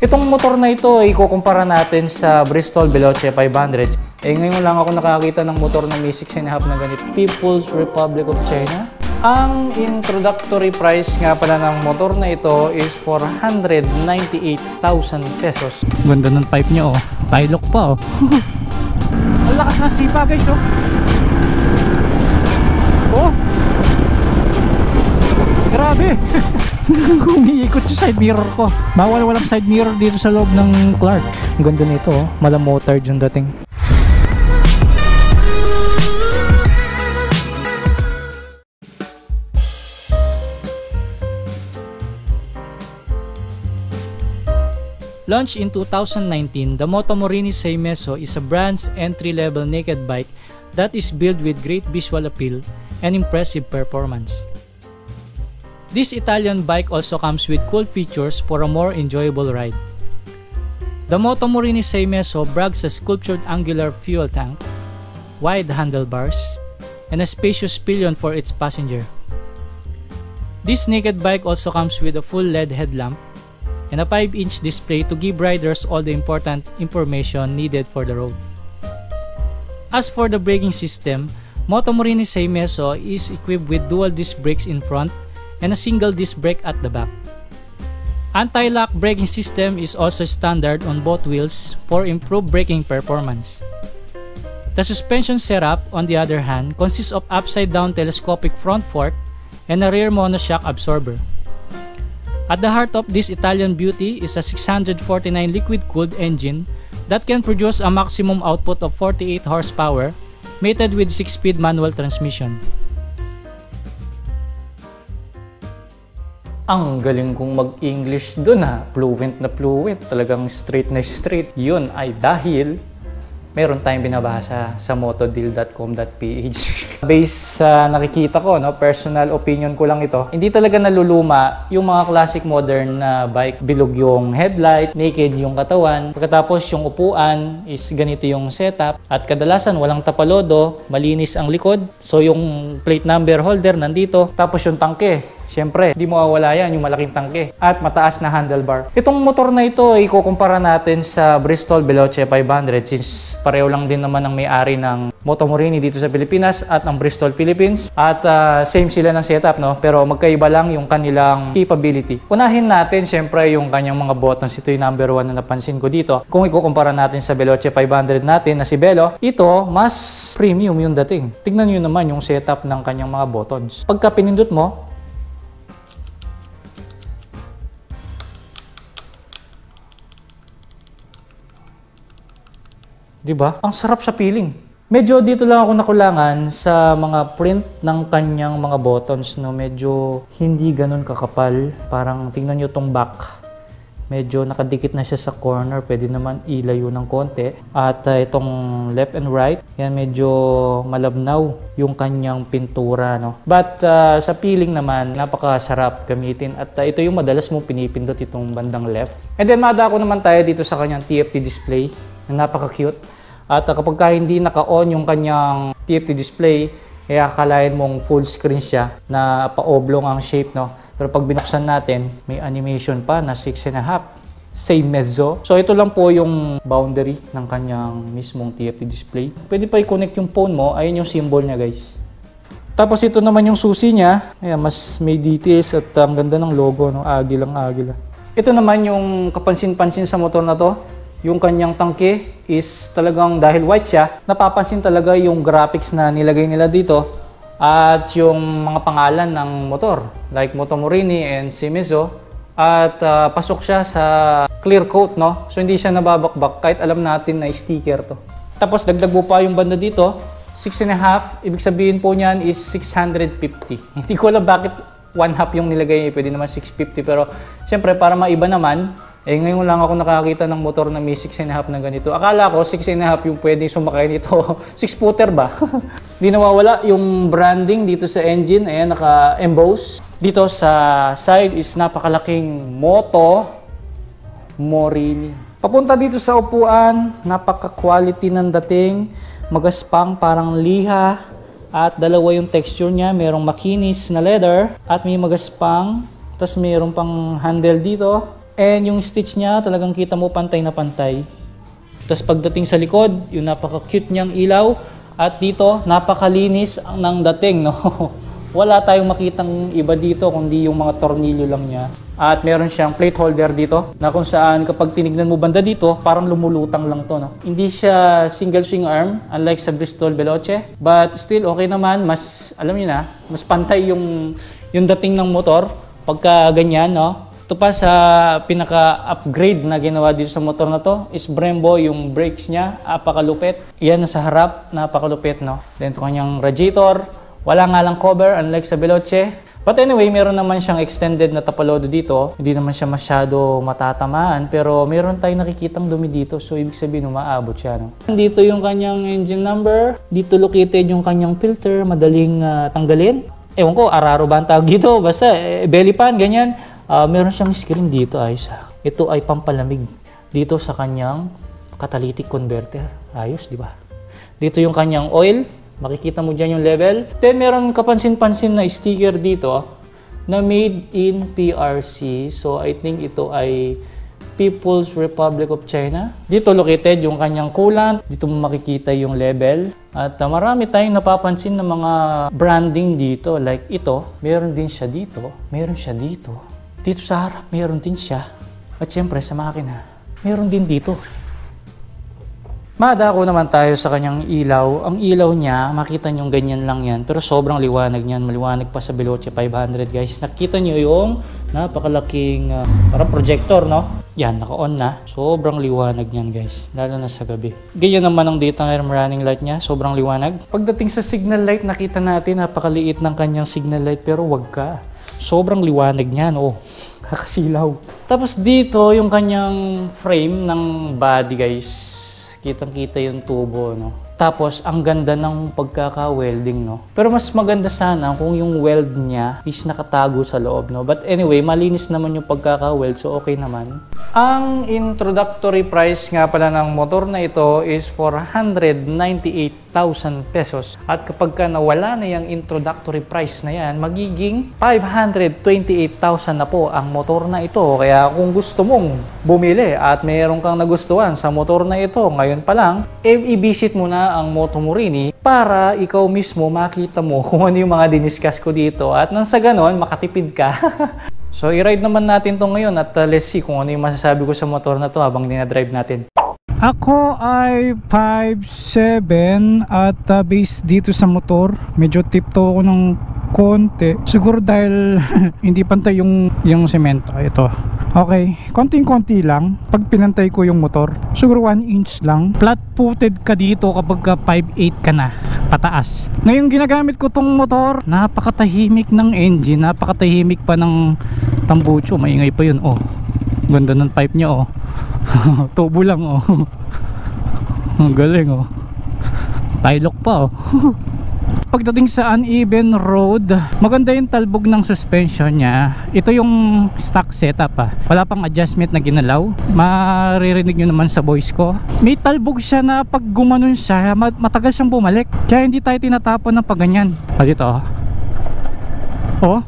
Itong motor na ito ay ikukumpara natin sa Bristol Veloce 500. Ngayon lang ako nakakita ng motor na may 6.5 na ganito. People's Republic of China. Ang introductory price nga pala ng motor na ito is 498,000 pesos. Ganda ng pipe niya, oh. Tylok pa, oh. Ang lakas ng sipa, guys, oh. Oh. Grabe. Umiikot yung side mirror ko. Bawal walang side mirror dito sa loob ng Clark. Ang ganda nito, oh. Malamotard yung dating. Launched in 2019, the Moto Morini Sei Mezzo is a brand's entry-level naked bike that is built with great visual appeal and impressive performance. This Italian bike also comes with cool features for a more enjoyable ride. The Moto Morini Sei Mezzo brags a sculptured angular fuel tank, wide handlebars, and a spacious pillion for its passenger. This naked bike also comes with a full LED headlamp and a 5-inch display to give riders all the important information needed for the road. As for the braking system, Moto Morini Sei Mezzo is equipped with dual disc brakes in front and a single disc brake at the back. Anti-lock braking system is also standard on both wheels for improved braking performance. The suspension setup, on the other hand, consists of upside-down telescopic front fork and a rear monoshock absorber. At the heart of this Italian beauty is a 649 liquid-cooled engine that can produce a maximum output of 48 horsepower, mated with 6-speed manual transmission. Ang galing kong mag-English dun, ha. Fluent na fluent. Talagang straight na straight. Yun ay dahil meron tayong binabasa sa motodeal.com.ph. Based sa nakikita ko, no, personal opinion ko lang ito, hindi talaga naluluma yung mga classic modern na bike. Bilog yung headlight, naked yung katawan, pagkatapos yung upuan is ganito yung setup, at kadalasan walang tapalodo, malinis ang likod, so yung plate number holder nandito, tapos yung tangke. Siyempre, hindi mo mawawala yan, yung malaking tangke. At mataas na handlebar. Itong motor na ito, ikukumpara natin sa Bristol Veloce 500 since pareho lang din naman ang may-ari ng Moto Morini dito sa Pilipinas at ang Bristol Philippines. At same sila ng setup, no? Pero magkaiba lang yung kanilang capability. Unahin natin, siyempre, yung kanyang mga buttons. Ito yung number 1 na napansin ko dito. Kung ikukumpara natin sa Veloce 500 natin na si Velo, ito, mas premium yung dating. Tignan nyo naman yung setup ng kanyang mga buttons. Pagka pinindot mo, diba? Ang sarap sa feeling. Medyo dito lang ako nakulangan sa mga print ng kanyang mga buttons, no? Medyo hindi ganun kakapal. Parang tingnan nyo tong back. Medyo nakadikit na siya sa corner. Pwede naman ilayo ng konti. At itong left and right, yan medyo malabnaw yung kanyang pintura, no? But sa feeling naman, napakasarap gamitin. At ito yung madalas mong pinipindot, itong bandang left. And then madako naman tayo dito sa kanyang TFT display. Napaka-cute. At kapag hindi naka-on yung kanyang TFT display, kaya akalain mong full screen siya na pa-oblong ang shape, no? Pero pag binuksan natin, may animation pa na 6.5. Sei Mezzo. So ito lang po yung boundary ng kanyang mismong TFT display. Pwede pa i-connect yung phone mo. Ayun yung symbol niya, guys. Tapos ito naman yung susi niya. Ayan, mas may details at ang ganda ng logo, no? Agila. Ito naman yung kapansin-pansin sa motor na to. Yung kanyang tangke is talagang dahil white siya, napapansin talaga yung graphics na nilagay nila dito at yung mga pangalan ng motor like Moto Morini and Sei Mezzo, at pasok siya sa clear coat, no? So hindi siya nababakbak kahit alam natin na sticker to. Tapos dagdag po pa yung banda dito, 6.5, ibig sabihin po niyan is 650. Hindi ko alam bakit 1/2 yung nilagay, pwede naman 650, pero siyempre para maiba naman, ngayon lang ako nakakita ng motor na may 6.5 na ganito. Akala ko 6.5 yung pwede sumakay nito. 6-footer ba? Di nawawala yung branding dito sa engine. Ayan, naka-emboss. Dito sa side is napakalaking Moto Morini. Papunta dito sa upuan, napaka-quality ng dating. Magaspang, parang liha. At dalawa yung texture niya. Merong makinis na leather at may magaspang. Tapos mayroon pang handle dito. And yung stitch niya, talagang kita mo pantay na pantay. Tapos pagdating sa likod, yung napaka-cute niyang ilaw. At dito, napakalinis ng dating, no? Wala tayong makitang iba dito, kundi yung mga tornilyo lang niya. At meron siyang plate holder dito, na kung saan kapag tinignan mo banda dito, parang lumulutang lang to, no? Hindi siya single swing arm, unlike sa Bristol Veloce. But still, okay naman. Mas, alam niyo na, mas pantay yung dating ng motor pagka ganyan, no? Ito pa sa pinaka-upgrade na ginawa dito sa motor na to is Brembo, yung brakes niya, napakalupit. Yan sa harap, napakalupit, no? Then ito kanyang radiator, wala nga lang cover unlike sa Veloce. But anyway, meron naman siyang extended na tapalodo dito. Hindi naman siya masyado matatamaan, pero meron tayong nakikitang dumi dito. So ibig sabihin, umaabot siya, no? Dito yung kanyang engine number. Dito located yung kanyang filter, madaling tanggalin. Ewan ko, araro ba ang tawag dito? Basta belly pan, ganyan. Meron siyang screen dito, ayos ha. Ito ay pampalamig dito sa kanyang catalytic converter. Ayos, di ba? Dito yung kanyang oil. Makikita mo dyan yung level. Then meron kapansin-pansin na sticker dito na made in PRC. So I think ito ay People's Republic of China. Dito located yung kanyang coolant. Dito mo makikita yung level. At marami tayong napapansin na mga branding dito. Like ito, meron din siya dito. Meron siya dito. Dito sa harap, meron din siya. At syempre sa makina, meron din dito. Madako naman tayo sa kanyang ilaw. Ang ilaw niya, makita nyo ganyan lang yan. Pero sobrang liwanag niyan. Maliwanag pa sa Veloce 500 guys. Nakita nyo yung napakalaking parang projector, no? Yan, naka-on na. Sobrang liwanag niyan guys. Lalo na sa gabi. Ganyan naman ang daytime running light niya. Sobrang liwanag. Pagdating sa signal light, nakita natin napakaliit ng kanyang signal light. Pero wag ka. Sobrang liwanag niyan. Oh, kakasilaw. Tapos dito, yung kanyang frame ng body guys. Kitang-kita yung tubo, no? Tapos, ang ganda ng pagkaka-welding, no? Pero mas maganda sana kung yung weld niya is nakatago sa loob, no? But anyway, malinis naman yung pagkaka-weld, so okay naman. Ang introductory price nga pala ng motor na ito is 498,000 pesos. At kapag ka nawala na yung introductory price na yan, magiging 528,000 na po ang motor na ito. Kaya kung gusto mong bumili at mayroon kang nagustuhan sa motor na ito, ngayon pa lang, i-visit mo na ang Moto Morini para ikaw mismo makita mo kung ano yung mga diniscuss ko dito. At nang sa ganon, makatipid ka. So, i-ride naman natin to ngayon at let's see kung ano yung masasabi ko sa motor na to habang dinadrive natin. Ako ay 5'7" at based dito sa motor, medyo tiptoe ako ng konti. Siguro dahil hindi pantay yung semento. Ito. Okay, konting-konti lang pag pinantay ko yung motor. Siguro 1 inch lang. Flat-footed ka dito kapag 5'8" ka na pataas. Ngayon ginagamit ko tong motor, napakatahimik ng engine, napakatahimik pa ng tambucho. Maingay pa yun. Oh, ganda ng pipe niya. Oh. Tubo lang. Oh. Ang galing. Oh, Tylok pa. Oh. Pagdating sa uneven road, maganda yung talbog ng suspension niya. Ito yung stock setup wala pang adjustment na ginalaw. Maririnig nyo naman sa voice ko. May talbog siya na pag gumanon siya, matagal siyang bumalik. Kaya hindi tayo tinatapon ng paganyan. Dito oh,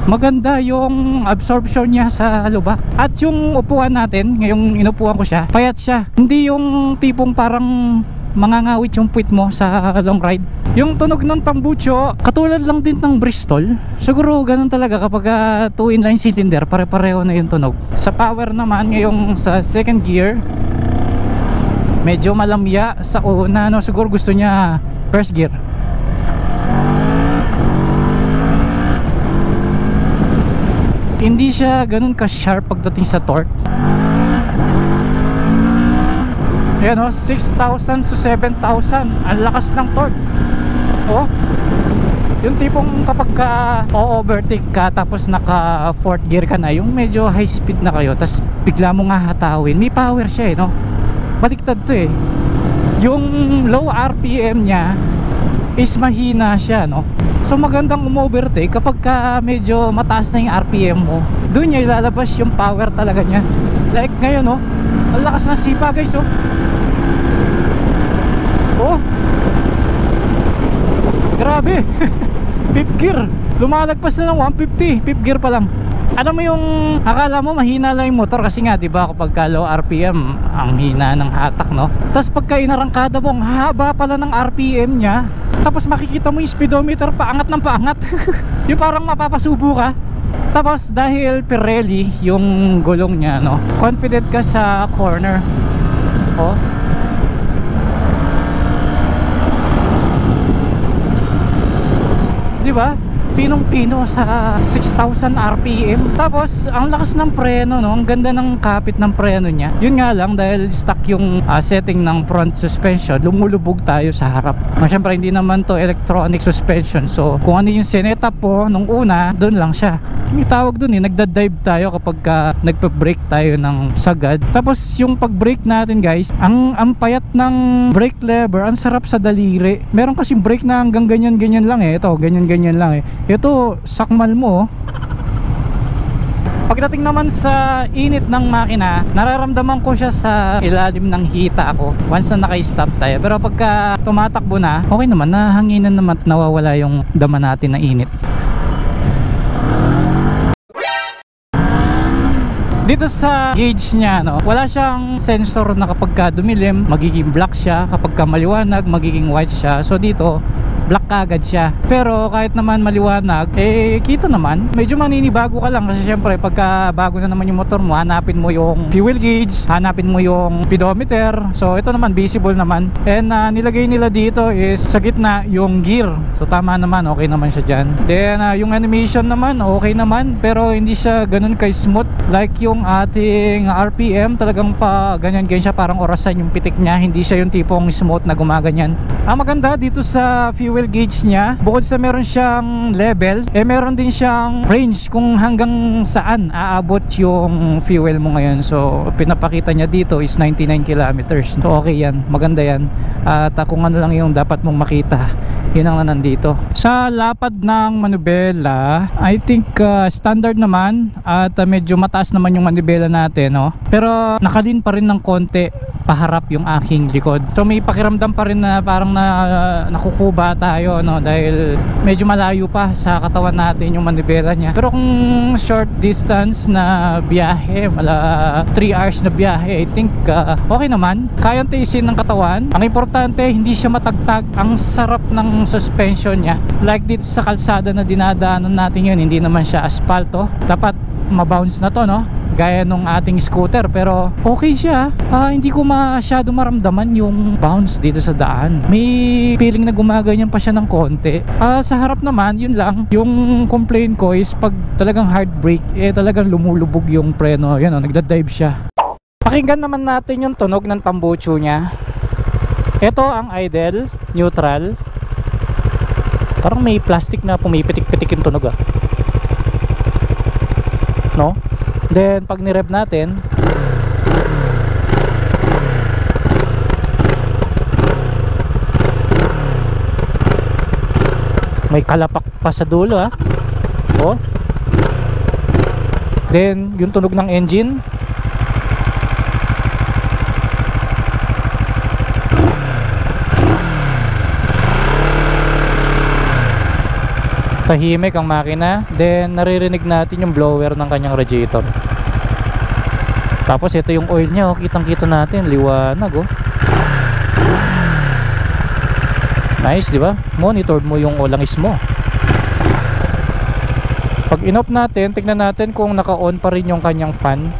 maganda yung absorption niya sa lubak. At yung upuan natin, ngayong inupuan ko siya, payat siya. Hindi yung tipong parang mangangawit yung puwit mo sa long ride. Yung tunog ng tambucho, katulad lang din ng Bristol. Siguro ganun talaga kapag 2 inline cylinder, pare-pareho na yung tunog. Sa power naman, ngayong sa second gear, medyo malamya sa una, no? Siguro gusto niya first gear. Hindi siya ganun ka-sharp pagdating sa torque. Ayan o, 6,000 to 7,000. Ang lakas ng torque. Oh, yung tipong kapag o-overtake ka tapos naka 4th gear ka na, yung medyo high speed na kayo, tapos bigla mo nga hatawin, may power siya no? Baliktad to yung low RPM niya is mahina siya, no? So magandang umovertake kapag medyo mataas na yung RPM mo. Doon niya ilalabas yung power talaga niya. Like ngayon, no? Ang lakas ng sipa, guys, oh. Oh, grabe. 5th gear, lumalagpas na ng 150. 5th gear pa lang. Alam mo yung akala mo mahina lang yung motor kasi nga 'di ba kapag low RPM ang hina ng hatak, no? Tapos pagka inarangkada mo ang haba pala ng RPM niya. Tapos makikita mo yung speedometer paangat ng paangat. Yung parang mapapasubo ka. Tapos dahil Pirelli yung gulong niya, no? Confident ka sa corner. Oh. Di ba? Pinong-pino sa 6,000 RPM. Tapos ang lakas ng preno, no? Ang ganda ng kapit ng preno niya. Yun nga lang dahil stuck yung setting ng front suspension, lumulubog tayo sa harap. Siyempre hindi naman to electronic suspension. So kung ano yung sinetup po nung una, doon lang siya. May tawag doon nagda-dive tayo kapag nagpa-brake tayo ng sagad. Tapos yung pag-brake natin, guys, ang payat ng brake lever, ang sarap sa daliri. Meron kasing brake na hanggang ganyan-ganyan lang eh. Ito, ganyan-ganyan lang eh. Ito, sakmal mo. Pagdating naman sa init ng makina, nararamdaman ko siya sa ilalim ng hita ako once na naka-stop tayo. Pero pagka tumatakbo na, okay naman, nahanginan naman, nawawala yung dama natin na init. Dito sa gauge niya, no, wala siyang sensor na kapag dumilim, magiging black siya. Kapag maliwanag, magiging white siya. So dito, black agad siya. Pero kahit naman maliwanag, kita naman. Medyo maninibago ka lang kasi syempre pagka bago na naman yung motor mo, hanapin mo yung fuel gauge, hanapin mo yung speedometer. So ito naman visible naman. And nilagay nila dito is sa gitna yung gear. So tama naman, okay naman siya dyan. Then yung animation naman, okay naman. Pero hindi siya ganun kay smooth like yung ating RPM. Talagang pa ganyan-ganyan siya, parang orasan yung pitik niya. Hindi siya yung tipong smooth na gumaganyan. Ang maganda dito sa fuel gauge niya, bukod sa meron siyang level, meron din siyang range kung hanggang saan aabot yung fuel mo ngayon. So pinapakita niya dito is 99 kilometers. So okay yan, maganda yan. At kung ano lang yung dapat mong makita, yun ang nandito. Sa lapad ng manubela, I think standard naman at medyo mataas naman yung manubela natin, no? Pero nakalin pa rin ng konti paharap yung aking likod. So may pakiramdam pa rin na parang nakukuba tayo, no? Dahil medyo malayo pa sa katawan natin yung manibela niya. Pero kung short distance na biyahe, 3 hours na biyahe, I think okay naman. Kayang tiisin ng katawan. Ang importante, hindi siya matagtag. Ang sarap ng suspension niya. Like dito sa kalsada na dinadaanan natin yun, hindi naman siya asfalto. Dapat mabounce na to, no? Gaya nung ating scooter, pero okay siya. Hindi ko masyado maramdaman yung bounce dito sa daan. May feeling na gumaganyan pa siya ng konti. Sa harap naman, yun lang. Yung complaint ko is pag talagang hard brake, talagang lumulubog yung preno. Yan o, nagda-dive siya. Pakinggan naman natin yung tunog ng tambucho niya. Ito ang idle, neutral. Parang may plastic na pumipitik-pitik yung tunog, no? Then pag ni-rev natin, may kalapak pa sa dulo, oh. Then yung tunog ng engine, tahimik ang makina. Then naririnig natin yung blower ng kanyang radiator. Tapos ito yung oil niya, kitang kita natin, liwanag, nice, di ba? Monitor mo yung langis mo. Pag in-off natin, tignan natin kung naka-on pa rin yung kanyang fan.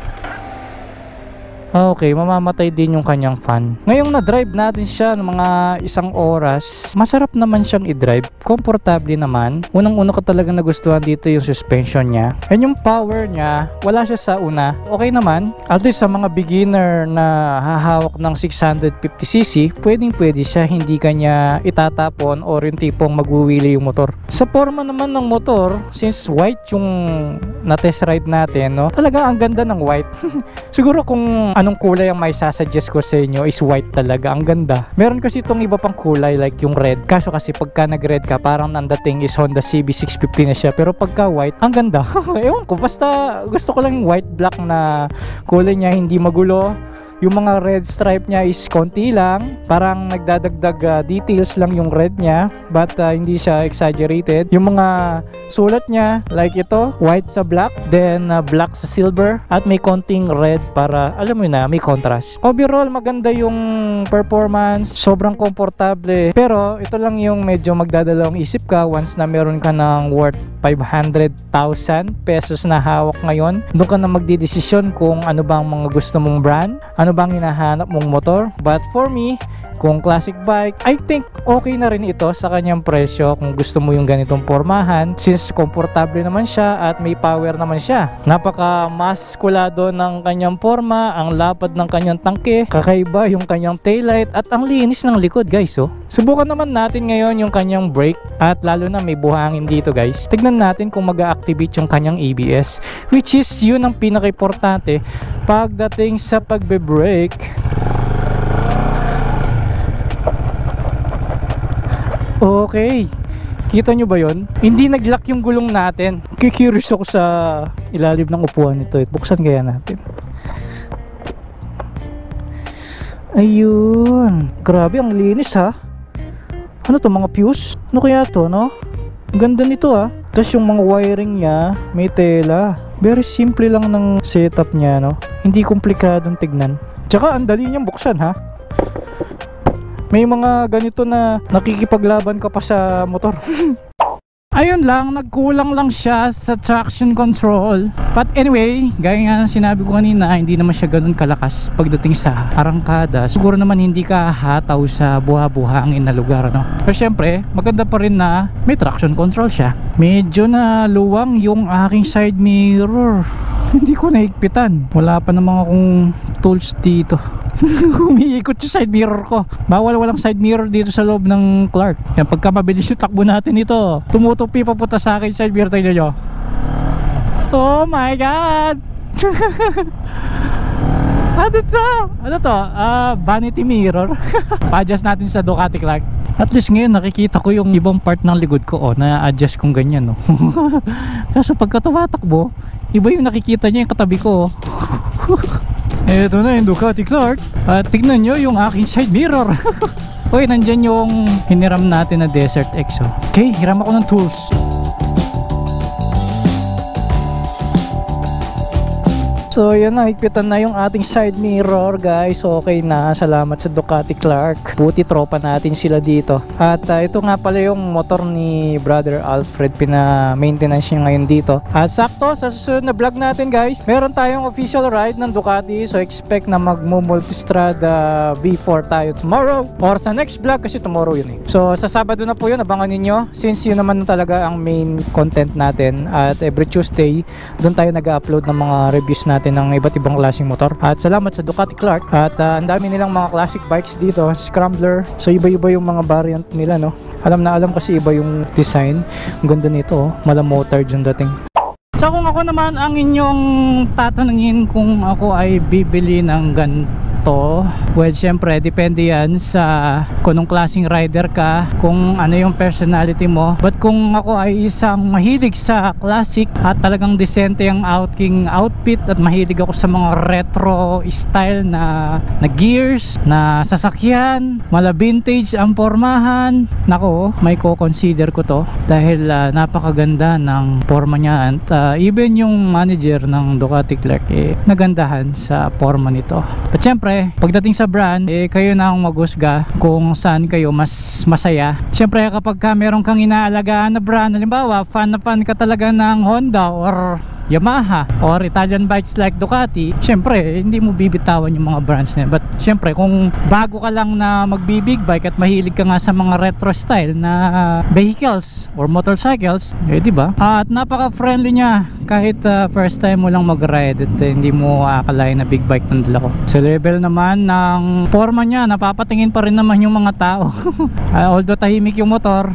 Okay, mamamatay din yung kanyang fan. Ngayong na-drive natin siya ng mga 1 oras, masarap naman siyang i-drive. Komportable naman. Unang-una ko talaga nagustuhan dito yung suspension niya. And yung power niya, wala siya sa una. Okay naman. At least sa mga beginner na hahawak ng 650cc, pwedeng-pwede siya. Hindi kanya itatapon or yung tipong magwiwili yung motor. Sa forma naman ng motor, since white yung na-test ride natin, no? Talaga ang ganda ng white. Siguro kung anong kulay ang may sasuggest ko sa inyo is white talaga. Ang ganda. Meron kasi itong iba pang kulay like yung red. Kaso kasi pagka nag-red ka, parang nandating is Honda CB650 na siya. Pero pagka white, ang ganda. Ewan ko, basta gusto ko lang yung white black na kulay niya, hindi magulo. Yung mga red stripe niya is konti lang. Parang nagdadagdag details lang yung red niya, but hindi siya exaggerated. Yung mga sulat niya, like ito, white sa black, then black sa silver, at may konting red para, alam mo na, may contrast. Overall, maganda yung performance, sobrang komportable. Pero ito lang yung medyo magdadalawang isip ka once na meron ka ng worth 500,000 pesos na hawak ngayon. Doon ka na magdidesisyon kung ano bang mga gusto mong brand, ano bang hinahanap mong motor. But for me, kung classic bike, I think okay na rin ito sa kanyang presyo kung gusto mo yung ganitong pormahan, since komportable naman siya at may power naman siya. Napaka maskulado ng kanyang porma, ang lapad ng kanyang tangke, kakaiba yung kanyang taillight, at ang linis ng likod, guys. Oh. Subukan naman natin ngayon yung kanyang brake, at lalo na may buhangin dito, guys. Tignan natin kung mag-activate yung kanyang ABS, which is yun ang pinaka-importante pagdating sa pagbe-brake. Okay, kita nyo ba yon? Hindi nag-lock yung gulong natin. Curious ako sa ilalim ng upuan nito. Buksan kaya natin. Ayun, grabe, ang linis ha. Ano to, mga fuse? Ano kaya to, no? Ganda nito ha. Tapos yung mga wiring niya, may tela. Very simple lang ng setup niya, no? Hindi komplikadong tignan. Tsaka ang dali niyang buksan ha. May mga ganito na nakikipaglaban ka pa sa motor. Ayun lang, nagkulang lang siya sa traction control. But anyway, gaya nga ng sinabi ko kanina, hindi naman siya ganun kalakas pagdating sa arangkada. Siguro naman hindi ka hataw sa buha-buhangin na lugar, no? Pero syempre, maganda pa rin na may traction control siya. Medyo na luwang yung aking side mirror. Hindi ko naigpitan. Wala pa namang akong tools dito. Umiikot yung side mirror ko. Bawal walang side mirror dito sa loob ng Clark. Yan, pagka mabilis yung takbo natin ito, tumutupi papunta sa akin side mirror. Tignan nyo. Oh my god. Ano to? Vanity mirror. Pa-adjust natin sa Ducati Clark. At least ngayon nakikita ko yung ibang part ng likod ko, oh, na-adjust kong ganyan, no. Kaso pagka tumatakbo, iba yung nakikita niya yung katabi ko, oh. Eto na yung Ducati Clark. At tignan nyo yung aking side mirror. Uy, nandyan yung hiniram natin na Desert X, oh. Okay, hiram ako ng tools. So yan na, higpitan na yung ating side mirror, guys. Okay na, salamat sa Ducati Clark. Buti tropa natin sila dito. At ito nga pala yung motor ni Brother Alfred, pina-maintenance niya ngayon dito. At sakto, sa susunod na vlog natin, guys, meron tayong official ride ng Ducati. So expect na mag-multistrada B4 tayo tomorrow, or sa next vlog, kasi tomorrow yun eh. So sa Sabado na po yun, abangan ninyo, since yun naman talaga ang main content natin. At every Tuesday, doon tayo nag-upload ng mga reviews natin ng iba't ibang klaseng motor. At salamat sa Ducati Clark. At ang dami nilang mga classic bikes dito, scrambler. So iba-iba yung mga variant nila, no. Alam na alam kasi iba yung design. Ang ganda nito, oh. Mala motor dyan dating. So kung ako naman ang inyong tatanungin kung ako ay bibili ng ganito, well, syempre depende yan sa kung anong klaseng rider ka, kung ano yung personality mo. But kung ako ay isang mahilig sa classic at talagang decente ang outing outfit, at mahilig ako sa mga retro style na gears, na sasakyan, mala vintage ang pormahan, nako, may ko-consider ko to dahil napakaganda ng porma niya. At even yung manager ng Ducati Clark nagandahan sa porma nito. But syempre, pagdating sa brand, kayo na ang maghusga kung saan kayo mas masaya. Syempre, kapag meron kang inaalagaan na brand, halimbawa fan na fan ka talaga ng Honda or Yamaha or Italian bikes like Ducati, syempre hindi mo bibitawan yung mga brands na yun. But syempre, kung bago ka lang na magbibig bike at mahilig ka nga sa mga retro style na vehicles or motorcycles, diba? At napaka-friendly niya. Kahit first time mo lang mag-ride, at hindi mo akalain na big bike ng dala ko. Sa level naman ng forma niya, napapatingin pa rin naman yung mga tao. Although tahimik yung motor,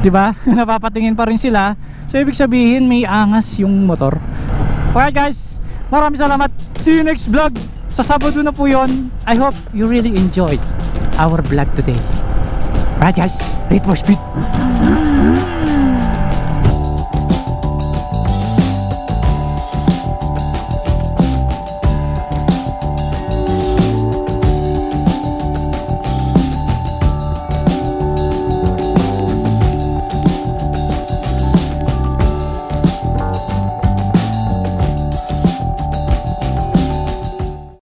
diba? Napapatingin pa rin sila. So ibig sabihin may angas yung motor. Alright guys, maraming salamat. See you next vlog. Sa Sabado na po yun. I hope you really enjoyed our vlog today. Alright guys, ready for speed.